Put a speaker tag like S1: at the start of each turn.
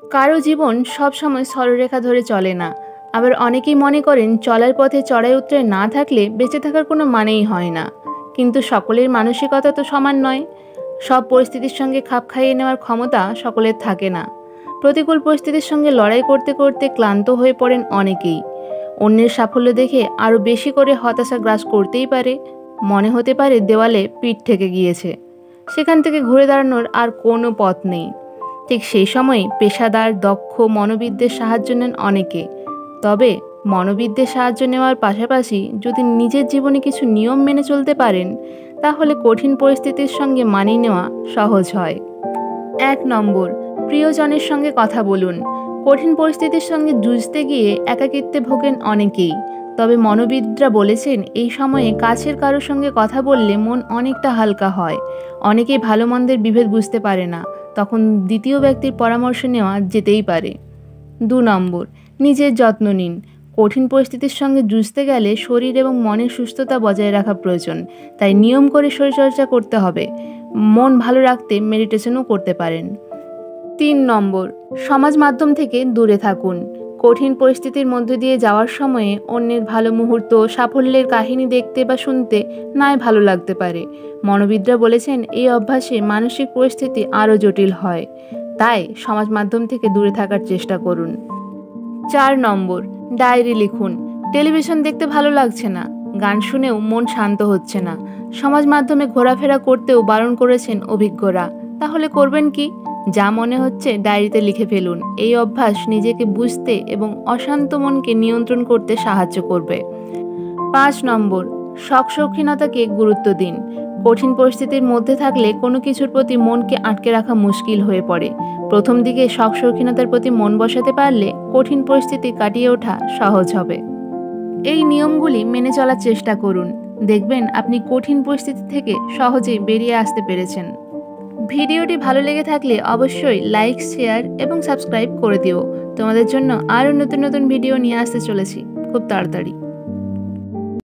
S1: কারো জীবন সব সময় সরলরেখা ধরে চলে না। আবার অনেকেই মনে করেন চলার পথে চড়াই উতরাই না থাকলে বেঁচে থাকার কোনো মানেই হয় না। কিন্তু সকলের মানসিকতা তো সমান নয়। সব পরিস্থিতির সঙ্গে খাপ খাইয়ে নেওয়ার ক্ষমতা সকলের থাকে না। প্রতিকূল পরিস্থিতির সঙ্গে লড়াই করতে করতে ক্লান্ত হয়ে পড়েন অনেকেই। অন্যের সাফল্য দেখে আরও বেশি করে হতাশা গ্রাস করতেই পারে। মনে হতে পারে দেওয়ালে পিঠ থেকে গিয়েছে, সেখান থেকে ঘুরে দাঁড়ানোর আর কোনো পথ নেই। ঠিক সেই সময় পেশাদার দক্ষ মনোবিদদের সাহায্য নেন অনেকে। তবে মনোবিদদের সাহায্য নেওয়ার পাশাপাশি যদি নিজের জীবনে কিছু নিয়ম মেনে চলতে পারেন, তাহলে কঠিন পরিস্থিতির সঙ্গে মানিয়ে নেওয়া সহজ হয়। 1 নম্বর, প্রিয়জনের সঙ্গে কথা বলুন। কঠিন পরিস্থিতির সঙ্গে যুঝতে গিয়ে একাকিত্বে ভোগেন অনেকেই। তবে মনোবিদরা বলেছেন এই সময়ে কাছের কারোর সঙ্গে কথা বললে মন অনেকটা হালকা হয়। অনেকেই ভালো মন্দের বিভেদ বুঝতে পারে না, তখন দ্বিতীয় ব্যক্তির পরামর্শ নেওয়া যেতেই পারে। 2 নম্বর, নিজের যত্ন নিন। কঠিন পরিস্থিতির সঙ্গে যুঝতে গেলে শরীর এবং মনের সুস্থতা বজায় রাখা প্রয়োজন। তাই নিয়ম করে শরীরচর্চা করতে হবে। মন ভালো রাখতে মেডিটেশনও করতে পারেন। 3 নম্বর, সমাজ মাধ্যম থেকে দূরে থাকুন। কঠিন পরিস্থিতির মধ্য দিয়ে যাওয়ার সময়ে অন্যের ভালো মুহূর্ত, সাফল্যের কাহিনী দেখতে বা শুনতে নয় ভালো লাগতে পারে। মনোবিদরা বলেছেন এই অভ্যাসে মানসিক পরিস্থিতি আরও জটিল হয়। তাই সমাজ মাধ্যম থেকে দূরে থাকার চেষ্টা করুন। 4 নম্বর, ডায়েরি লিখুন। টেলিভিশন দেখতে ভালো লাগছে না, গান শুনেও মন শান্ত হচ্ছে না, সমাজ মাধ্যমে ঘোরাফেরা করতেও বারণ করেছেন অভিজ্ঞরা। তাহলে করবেন কি? যা মনে হচ্ছে ডায়েরিতে লিখে ফেলুন। এই অভ্যাস নিজেকে বুঝতে এবং অশান্ত মনকে নিয়ন্ত্রণ করতে সাহায্য করবে। 5 নম্বর, শখ শৌখিনতাকে গুরুত্ব দিন। কঠিন পরিস্থিতির মধ্যে থাকলে কোনো কিছুর প্রতি মনকে আটকে রাখা মুশকিল হয়ে পড়ে। প্রথম দিকে শখ শৌখিনতার প্রতি মন বসাতে পারলে কঠিন পরিস্থিতি কাটিয়ে ওঠা সহজ হবে। এই নিয়মগুলি মেনে চলার চেষ্টা করুন। দেখবেন আপনি কঠিন পরিস্থিতি থেকে সহজেই বেরিয়ে আসতে পেরেছেন। ভিডিওটি ভালো লেগে থাকলে অবশ্যই লাইক, শেয়ার এবং সাবস্ক্রাইব করে দিও। তোমাদের জন্য আরও নতুন নতুন ভিডিও নিয়ে আসতে চলেছি খুব তাড়াতাড়ি।